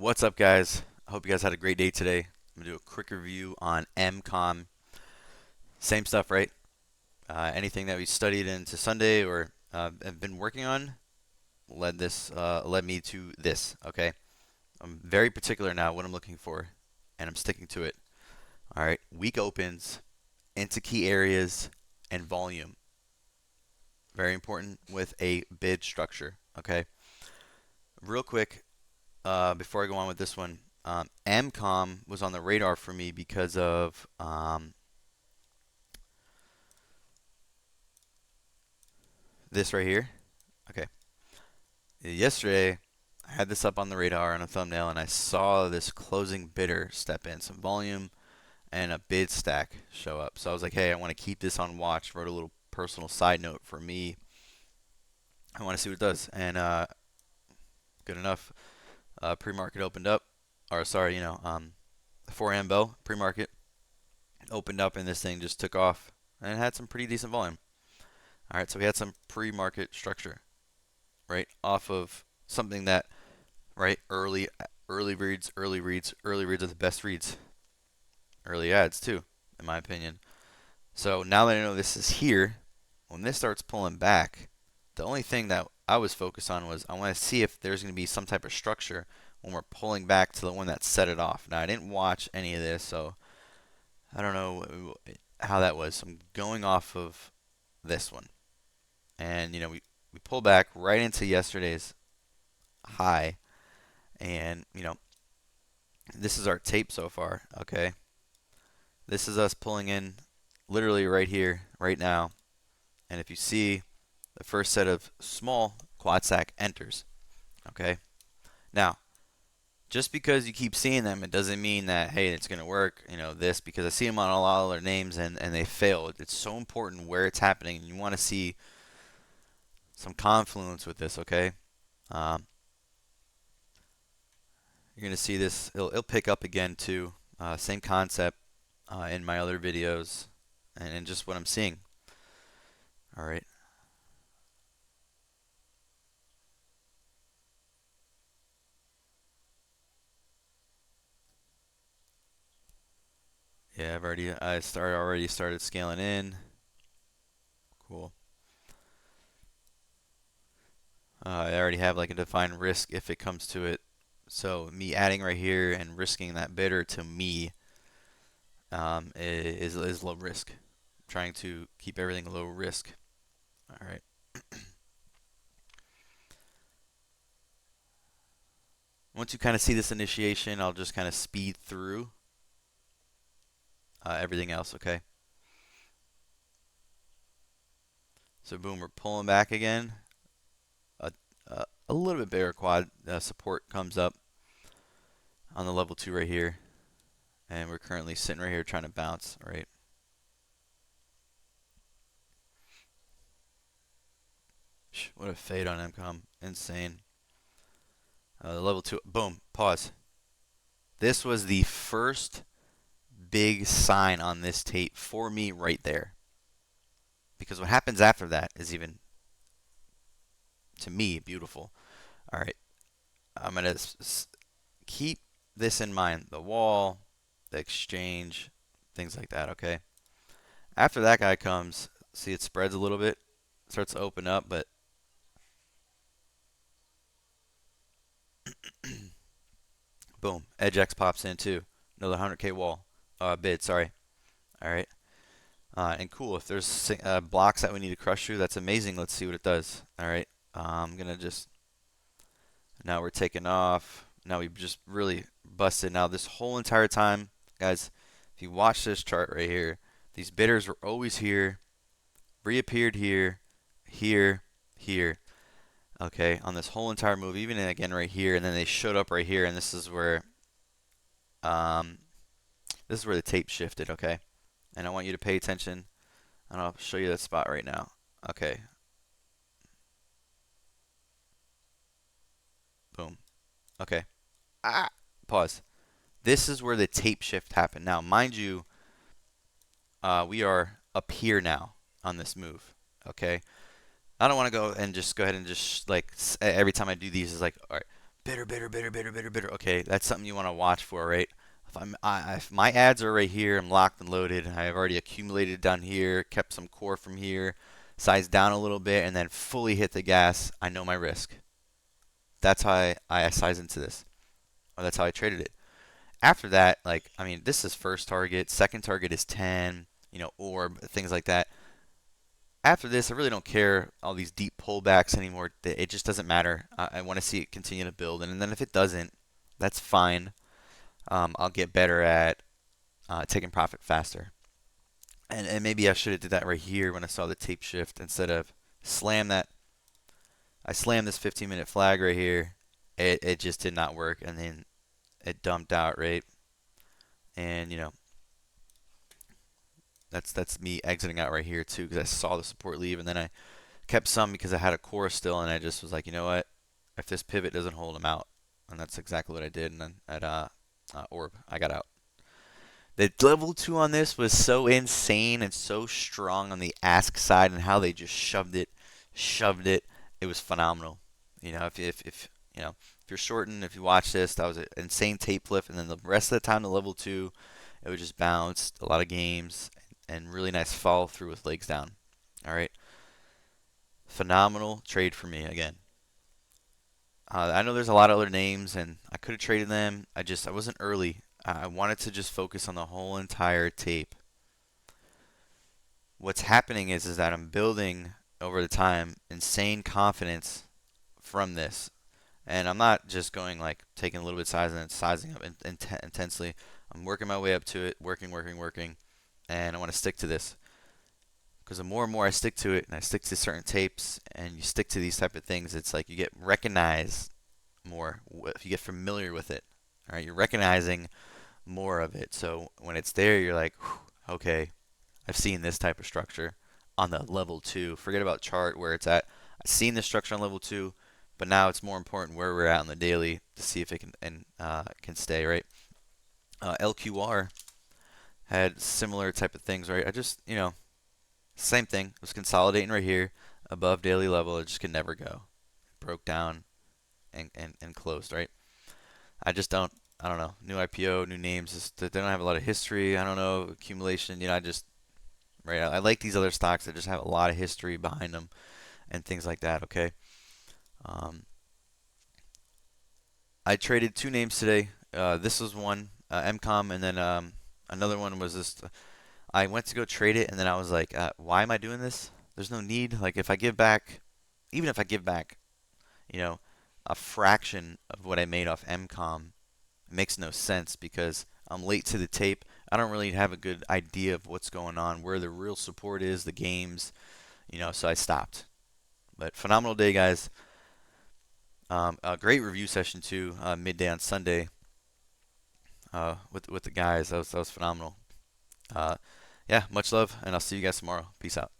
What's up, guys? I hope you guys had a great day today. I'm gonna do a quick review on MCOM. Same stuff, right? Anything that we studied into Sunday or have been working on led me to this. Okay, I'm very particular now what I'm looking for, and I'm sticking to it. All right, week opens into key areas and volume. Very important with a bid structure. Okay, real quick, before I go on with this one, MCOM was on the radar for me because of this right here. Okay. Yesterday, I had this up on the radar on a thumbnail, and I saw this closing bidder step in, some volume, and a bid stack show up. So I was like, hey, I want to keep this on watch. Wrote a little personal side note for me. I want to see what it does. And good enough. Pre-market opened up, or sorry, the 4 a.m. bell, pre-market opened up, and this thing just took off and it had some pretty decent volume. All right, so we had some pre-market structure, right, off of something that, right, early reads, early reads are the best reads. Early ads too, in my opinion. So now that I know this is here, when this starts pulling back, the only thing that I was focused on was I want to see if there's going to be some type of structure when we're pulling back to the one that set it off. Now I didn't watch any of this, so I don't know how that was. So I'm going off of this one. And we pulled back right into yesterday's high, and this is our tape so far. Okay, this is us pulling in literally right here, right now. And if you see, the first set of small quad sack enters. Okay, now just because you keep seeing them, it doesn't mean that, hey, it's going to work. This, because I see them on a lot of their names, and they fail. It's so important where it's happening, and you want to see some confluence with this. Okay. Um, you're going to see this. It'll pick up again too. Same concept in my other videos, and just what I'm seeing. All right. Yeah, already started scaling in. Cool. I already have like a defined risk if it comes to it. So me adding right here and risking that bidder to me is low risk. Trying to keep everything low risk. All right. Once you kind of see this initiation, I'll just kind of speed through everything else. Okay. So boom, we're pulling back again. A little bit bigger quad support comes up on the level 2 right here, and we're currently sitting right here trying to bounce. Right. What a fade on MCOM. Insane. The level 2. Boom. Pause. This was the first big sign on this tape for me right there. Because what happens after that is even, to me, beautiful. All right. I'm going to keep this in mind. The wall, the exchange, things like that, okay? After that guy comes, see it spreads a little bit, starts to open up, but boom, Edge X pops in too. Another 100K wall, bid, sorry. All right. And cool, if there's blocks that we need to crush through, that's amazing. Let's see what it does. All right. I'm going to just, now we're taking off. Now we've just really busted. Now this whole entire time, guys, if you watch this chart right here, these bidders were always here, reappeared here, here, here. Okay, on this whole entire move, even again right here, and then they showed up right here, and um, this is where the tape shifted. Okay, and I want you to pay attention, and I'll show you that spot right now. Okay, boom. Okay, pause. This is where the tape shift happened. Now, mind you, we are up here now on this move. Okay, I don't want to go and just go ahead and just like every time I do these is like, all right, bitter, bitter, bitter, bitter, bitter, bitter. Okay, that's something you want to watch for, right? If my ads are right here, I'm locked and loaded. I've already accumulated down here, kept some core from here, sized down a little bit, and then fully hit the gas. I know my risk. That's how I size into this. Or that's how I traded it. After that, like, I mean, this is first target, second target is 10, orb, things like that. After this, I really don't care all these deep pullbacks anymore. It just doesn't matter. I want to see it continue to build, and then if it doesn't, that's fine. I'll get better at taking profit faster. And maybe I should have did that right here when I saw the tape shift instead of slam that. I slammed this 15-minute flag right here. It just did not work, and then it dumped out, right? And that's me exiting out right here too because I saw the support leave, and then I kept some because I had a core still, and I just was like, you know what? If this pivot doesn't hold, I'm out, and that's exactly what I did. And then at orb, I got out. The level 2 on this was so insane and so strong on the ask side and how they just shoved it. It was phenomenal. If you're shorting, if you watch this, that was an insane tape flip, and then the rest of the time the level 2, it would just bounce a lot of games and really nice follow through with legs down. All right, phenomenal trade for me again. I know there's a lot of other names, and I could have traded them. I wasn't early. I wanted to just focus on the whole entire tape. What's happening is that I'm building over the time insane confidence from this, and I'm not just going like taking a little bit of size and then sizing up intensely. I'm working my way up to it, working, working, working, and I want to stick to this because the more and more I stick to it, and I stick to certain tapes, and you stick to these type of things, it's like you get recognized more if you get familiar with it. All right, you're recognizing more of it. So when it's there, you're like, okay, I've seen this type of structure on the level 2. Forget about chart where it's at. I've seen this structure on level 2, but now it's more important where we're at on the daily to see if it can stay, right? LQR had similar type of things, right? I just, same thing. It was consolidating right here above daily level. It just could never go. It broke down and closed, right? I don't know. New IPO, new names. They don't have a lot of history. I don't know. Accumulation. Right. I like these other stocks that just have a lot of history behind them and things like that. Okay. Um, I traded two names today. This was one, MCOM, and then another one was this. I went to go trade it, and then I was like, why am I doing this? There's no need. Like, if I give back, even if I give back, you know, a fraction of what I made off MCOM, it makes no sense because I'm late to the tape. I don't really have a good idea of what's going on, where the real support is, the games, so I stopped. But phenomenal day, guys. A great review session too, midday on Sunday, with the guys. That was phenomenal. Uh, yeah, much love, and I'll see you guys tomorrow. Peace out.